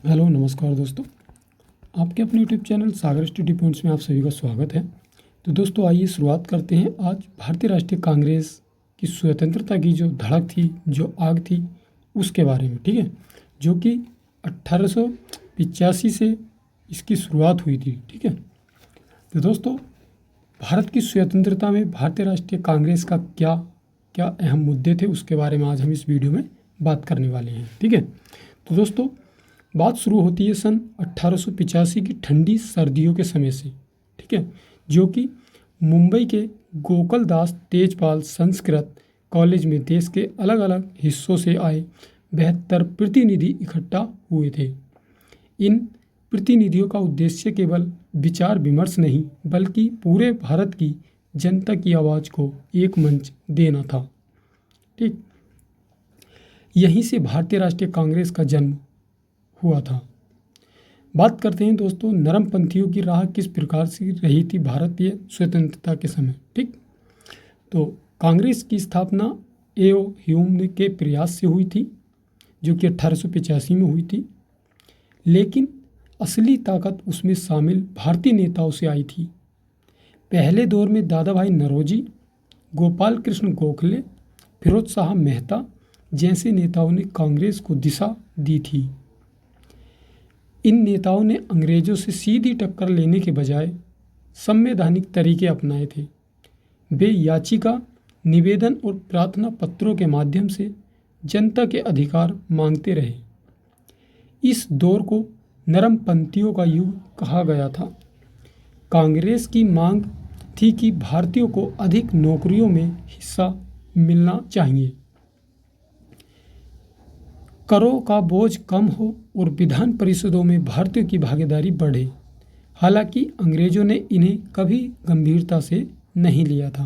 Hello नमस्कार दोस्तों। आपके अपने यूट्यूब चैनल सागर स्टडी पॉइंट्स में आप सभी का स्वागत है। तो दोस्तों आइए शुरुआत करते हैं आज भारतीय राष्ट्रीय कांग्रेस की स्वतंत्रता की जो धड़क थी, जो आग थी, उसके बारे में। ठीक है, जो कि 1885 से इसकी शुरुआत हुई थी। ठीक है, तो दोस्तों भारत की स्वतंत्रता में भारतीय राष्ट्रीय कांग्रेस का क्या क्या अहम मुद्दे थे, उसके बारे में आज हम इस वीडियो में बात करने वाले हैं। ठीक है, तो दोस्तों बात शुरू होती है सन 1885 की ठंडी सर्दियों के समय से। ठीक है, जो कि मुंबई के गोकुल दास तेजपाल संस्कृत कॉलेज में देश के अलग अलग हिस्सों से आए 72 प्रतिनिधि इकट्ठा हुए थे। इन प्रतिनिधियों का उद्देश्य केवल विचार विमर्श नहीं, बल्कि पूरे भारत की जनता की आवाज़ को एक मंच देना था। ठीक, यहीं से भारतीय राष्ट्रीय कांग्रेस का जन्म हुआ था। बात करते हैं दोस्तों नरमपंथियों की राह किस प्रकार से रही थी भारतीय स्वतंत्रता के समय। ठीक, तो कांग्रेस की स्थापना एओ ह्यूम के प्रयास से हुई थी, जो कि 1885 में हुई थी। लेकिन असली ताकत उसमें शामिल भारतीय नेताओं से आई थी। पहले दौर में दादा भाई नौरोजी, गोपाल कृष्ण गोखले, फिरोज शाह मेहता जैसे नेताओं ने कांग्रेस को दिशा दी थी। इन नेताओं ने अंग्रेजों से सीधी टक्कर लेने के बजाय संवैधानिक तरीके अपनाए थे। वे याचिका, निवेदन और प्रार्थना पत्रों के माध्यम से जनता के अधिकार मांगते रहे। इस दौर को नरमपंथियों का युग कहा गया था। कांग्रेस की मांग थी कि भारतीयों को अधिक नौकरियों में हिस्सा मिलना चाहिए, करों का बोझ कम हो और विधान परिषदों में भारतीयों की भागीदारी बढ़े। हालांकि अंग्रेजों ने इन्हें कभी गंभीरता से नहीं लिया था।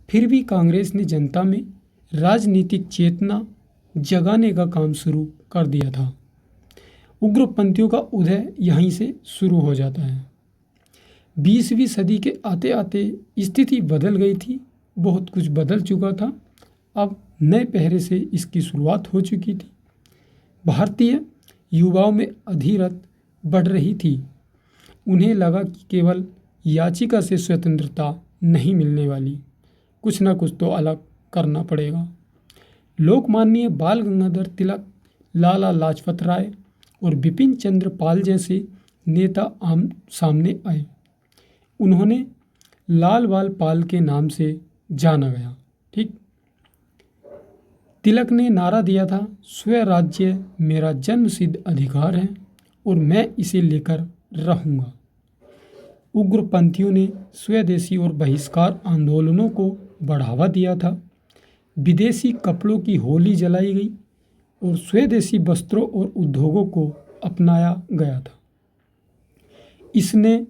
फिर भी कांग्रेस ने जनता में राजनीतिक चेतना जगाने का काम शुरू कर दिया था। उग्रपंथियों का उदय यहीं से शुरू हो जाता है। 20वीं सदी के आते आते स्थिति बदल गई थी। बहुत कुछ बदल चुका था। अब नए पहरे से इसकी शुरुआत हो चुकी थी। भारतीय युवाओं में अधीरत बढ़ रही थी। उन्हें लगा कि केवल याचिका से स्वतंत्रता नहीं मिलने वाली, कुछ ना कुछ तो अलग करना पड़ेगा। लोकमान्य बाल गंगाधर तिलक, लाला लाजपत राय और बिपिन चंद्र पाल जैसे नेता आम सामने आए। उन्होंने लाल बाल पाल के नाम से जाना गया। ठीक, तिलक ने नारा दिया था, स्वराज्य मेरा जन्मसिद्ध अधिकार है और मैं इसे लेकर रहूँगा। उग्रपंथियों ने स्वदेशी और बहिष्कार आंदोलनों को बढ़ावा दिया था। विदेशी कपड़ों की होली जलाई गई और स्वदेशी वस्त्रों और उद्योगों को अपनाया गया था। इसने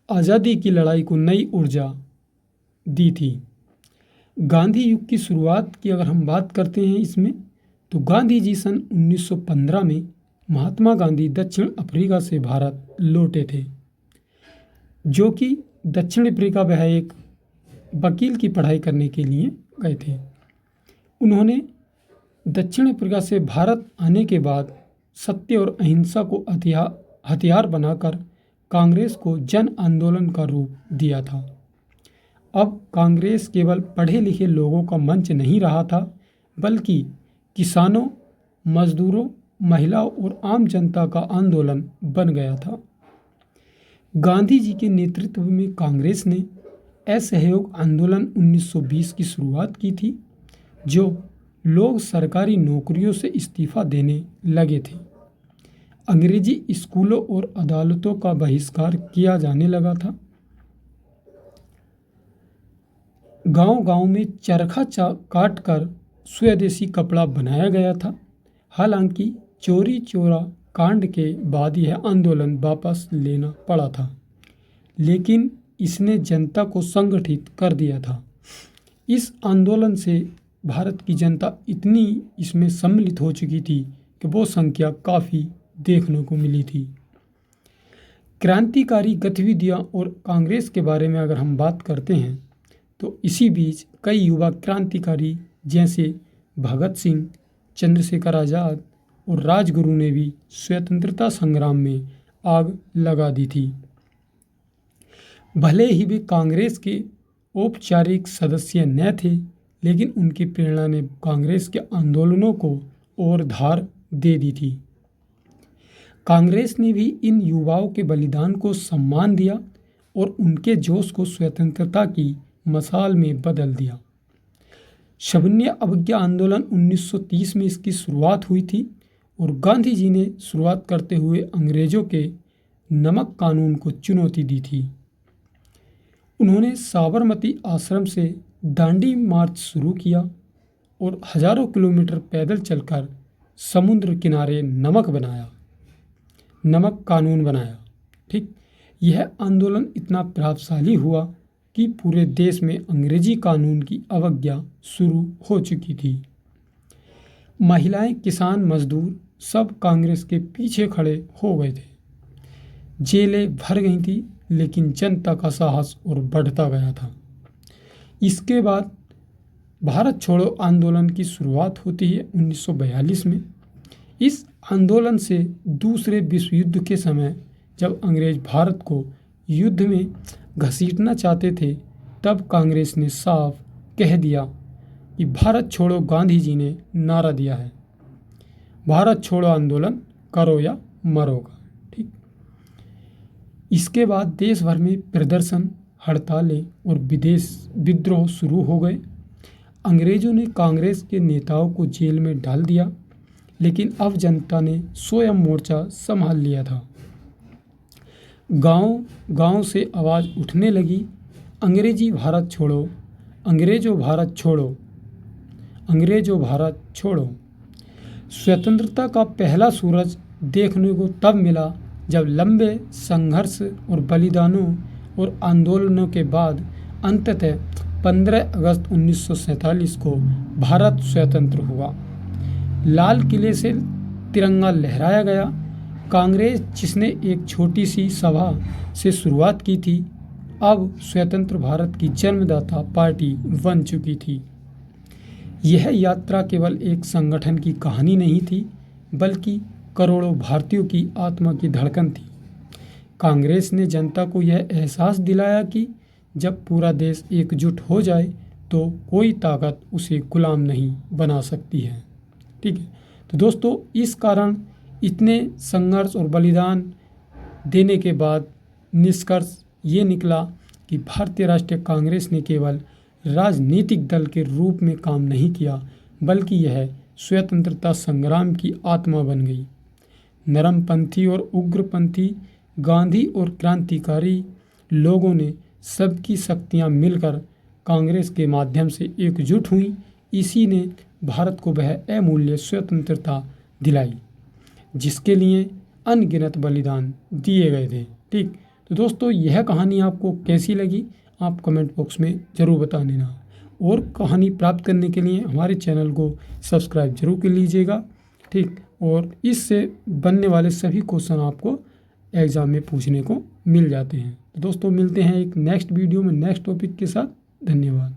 आज़ादी की लड़ाई को नई ऊर्जा दी थी। गांधी युग की शुरुआत की अगर हम बात करते हैं इसमें, तो गांधी जी सन 1915 में महात्मा गांधी दक्षिण अफ्रीका से भारत लौटे थे, जो कि दक्षिण अफ्रीका वह एक वकील की पढ़ाई करने के लिए गए थे। उन्होंने दक्षिण अफ्रीका से भारत आने के बाद सत्य और अहिंसा को हथियार बनाकर कांग्रेस को जन आंदोलन का रूप दिया था। अब कांग्रेस केवल पढ़े लिखे लोगों का मंच नहीं रहा था, बल्कि किसानों, मजदूरों, महिलाओं और आम जनता का आंदोलन बन गया था। गांधी जी के नेतृत्व में कांग्रेस ने असहयोग आंदोलन 1920 की शुरुआत की थी, जो लोग सरकारी नौकरियों से इस्तीफा देने लगे थे। अंग्रेजी स्कूलों और अदालतों का बहिष्कार किया जाने लगा था। गांव-गांव में चरखा काट कर स्वदेशी कपड़ा बनाया गया था। हालांकि चोरी चोरा कांड के बाद यह आंदोलन वापस लेना पड़ा था, लेकिन इसने जनता को संगठित कर दिया था। इस आंदोलन से भारत की जनता इतनी इसमें सम्मिलित हो चुकी थी कि वो संख्या काफ़ी देखने को मिली थी। क्रांतिकारी गतिविधियां और कांग्रेस के बारे में अगर हम बात करते हैं, तो इसी बीच कई युवा क्रांतिकारी जैसे भगत सिंह, चंद्रशेखर आज़ाद, और राजगुरु ने भी स्वतंत्रता संग्राम में आग लगा दी थी। भले ही वे कांग्रेस के औपचारिक सदस्य न थे, लेकिन उनकी प्रेरणा ने कांग्रेस के आंदोलनों को और धार दे दी थी। कांग्रेस ने भी इन युवाओं के बलिदान को सम्मान दिया और उनके जोश को स्वतंत्रता की मशाल में बदल दिया। शून्य अवज्ञा आंदोलन 1930 में इसकी शुरुआत हुई थी और गांधी जी ने शुरुआत करते हुए अंग्रेजों के नमक कानून को चुनौती दी थी। उन्होंने साबरमती आश्रम से दांडी मार्च शुरू किया और हजारों किलोमीटर पैदल चलकर समुद्र किनारे नमक कानून बनाया। ठीक, यह आंदोलन इतना प्रभावशाली हुआ कि पूरे देश में अंग्रेजी कानून की अवज्ञा शुरू हो चुकी थी। महिलाएं, किसान, मजदूर सब कांग्रेस के पीछे खड़े हो गए थे। जेलें भर गई थी, लेकिन जनता का साहस और बढ़ता गया था। इसके बाद भारत छोड़ो आंदोलन की शुरुआत होती है 1942 में। इस आंदोलन से दूसरे विश्व युद्ध के समय जब अंग्रेज भारत को युद्ध में घसीटना चाहते थे, तब कांग्रेस ने साफ कह दिया कि भारत छोड़ो गांधी जी ने नारा दिया है, भारत छोड़ो आंदोलन करो या मरोगा। ठीक, इसके बाद देश भर में प्रदर्शन, हड़तालें और विद्रोह शुरू हो गए। अंग्रेजों ने कांग्रेस के नेताओं को जेल में डाल दिया, लेकिन अब जनता ने स्वयं मोर्चा संभाल लिया था। गांव से आवाज़ उठने लगी, अंग्रेजी भारत छोड़ो, अंग्रेजों भारत छोड़ो, अंग्रेजों भारत छोड़ो। स्वतंत्रता का पहला सूरज देखने को तब मिला जब लंबे संघर्ष और बलिदानों और आंदोलनों के बाद अंततः 15 अगस्त 1947 को भारत स्वतंत्र हुआ। लाल किले से तिरंगा लहराया गया। कांग्रेस, जिसने एक छोटी सी सभा से शुरुआत की थी, अब स्वतंत्र भारत की जन्मदाता पार्टी बन चुकी थी। यह यात्रा केवल एक संगठन की कहानी नहीं थी, बल्कि करोड़ों भारतीयों की आत्मा की धड़कन थी। कांग्रेस ने जनता को यह एहसास दिलाया कि जब पूरा देश एकजुट हो जाए तो कोई ताकत उसे गुलाम नहीं बना सकती है। ठीक है, तो दोस्तों, इस कारण इतने संघर्ष और बलिदान देने के बाद निष्कर्ष ये निकला कि भारतीय राष्ट्रीय कांग्रेस ने केवल राजनीतिक दल के रूप में काम नहीं किया, बल्कि यह स्वतंत्रता संग्राम की आत्मा बन गई। नरमपंथी और उग्रपंथी, गांधी और क्रांतिकारी लोगों ने सबकी शक्तियां मिलकर कांग्रेस के माध्यम से एकजुट हुई। इसी ने भारत को वह अमूल्य स्वतंत्रता दिलाई जिसके लिए अनगिनत बलिदान दिए गए थे। ठीक, तो दोस्तों, यह कहानी आपको कैसी लगी आप कमेंट बॉक्स में ज़रूर बता देना, और कहानी प्राप्त करने के लिए हमारे चैनल को सब्सक्राइब जरूर कर लीजिएगा। ठीक, और इससे बनने वाले सभी क्वेश्चन आपको एग्ज़ाम में पूछने को मिल जाते हैं। तो दोस्तों, मिलते हैं एक नेक्स्ट वीडियो में नेक्स्ट टॉपिक के साथ। धन्यवाद।